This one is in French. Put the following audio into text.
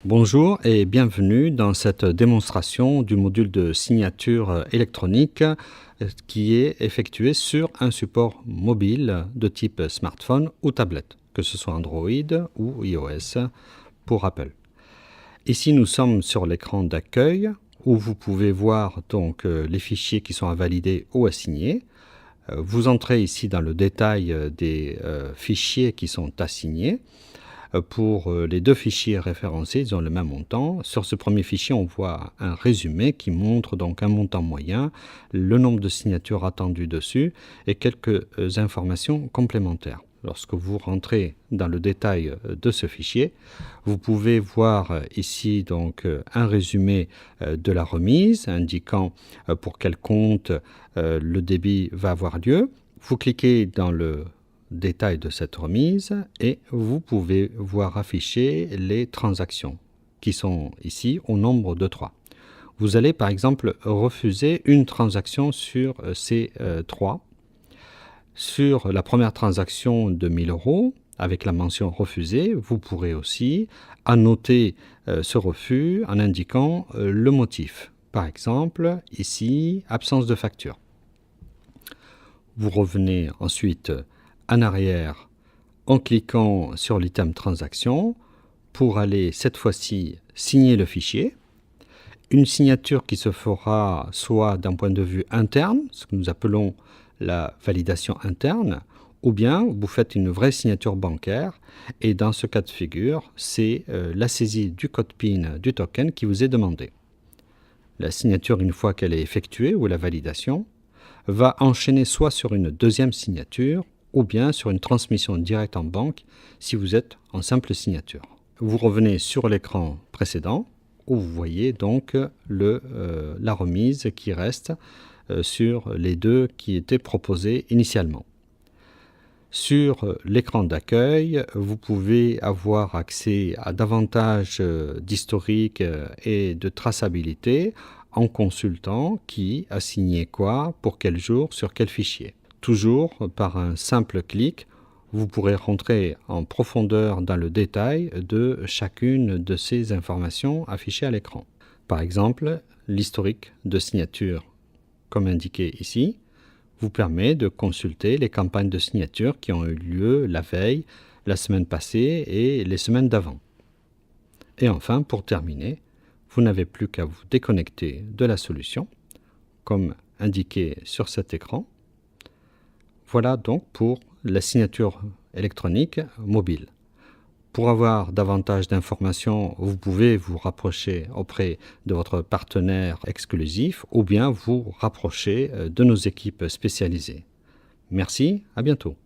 Bonjour et bienvenue dans cette démonstration du module de signature électronique qui est effectué sur un support mobile de type smartphone ou tablette, que ce soit Android ou iOS pour Apple. Ici, nous sommes sur l'écran d'accueil où vous pouvez voir donc les fichiers qui sont à valider ou à signer. Vous entrez ici dans le détail des fichiers qui sont assignés. Pour les deux fichiers référencés, ils ont le même montant. Sur ce premier fichier, on voit un résumé qui montre donc un montant moyen, le nombre de signatures attendues dessus et quelques informations complémentaires. Lorsque vous rentrez dans le détail de ce fichier, vous pouvez voir ici donc un résumé de la remise indiquant pour quel compte le débit va avoir lieu. Vous cliquez dans le détail de cette remise et vous pouvez voir afficher les transactions qui sont ici au nombre de 3. Vous allez par exemple refuser une transaction sur ces 3. Sur la première transaction de 1000 € avec la mention refusée, vous pourrez aussi annoter ce refus en indiquant le motif. Par exemple, ici, absence de facture. Vous revenez ensuite en arrière en cliquant sur l'item transaction pour aller cette fois-ci signer le fichier. Une signature qui se fera soit d'un point de vue interne, ce que nous appelons la validation interne, ou bien vous faites une vraie signature bancaire et dans ce cas de figure, c'est la saisie du code PIN du token qui vous est demandé. La signature, une fois qu'elle est effectuée ou la validation, va enchaîner soit sur une deuxième signature ou bien sur une transmission directe en banque si vous êtes en simple signature. Vous revenez sur l'écran précédent où vous voyez donc la remise qui reste sur les deux qui étaient proposés initialement. Sur l'écran d'accueil, vous pouvez avoir accès à davantage d'historique et de traçabilité en consultant qui a signé quoi, pour quel jour, sur quel fichier. Toujours par un simple clic, vous pourrez rentrer en profondeur dans le détail de chacune de ces informations affichées à l'écran. Par exemple, l'historique de signature, comme indiqué ici, vous permet de consulter les campagnes de signature qui ont eu lieu la veille, la semaine passée et les semaines d'avant. Et enfin, pour terminer, vous n'avez plus qu'à vous déconnecter de la solution, comme indiqué sur cet écran. Voilà donc pour la signature électronique mobile. Pour avoir davantage d'informations, vous pouvez vous rapprocher auprès de votre partenaire exclusif ou bien vous rapprocher de nos équipes spécialisées. Merci, à bientôt.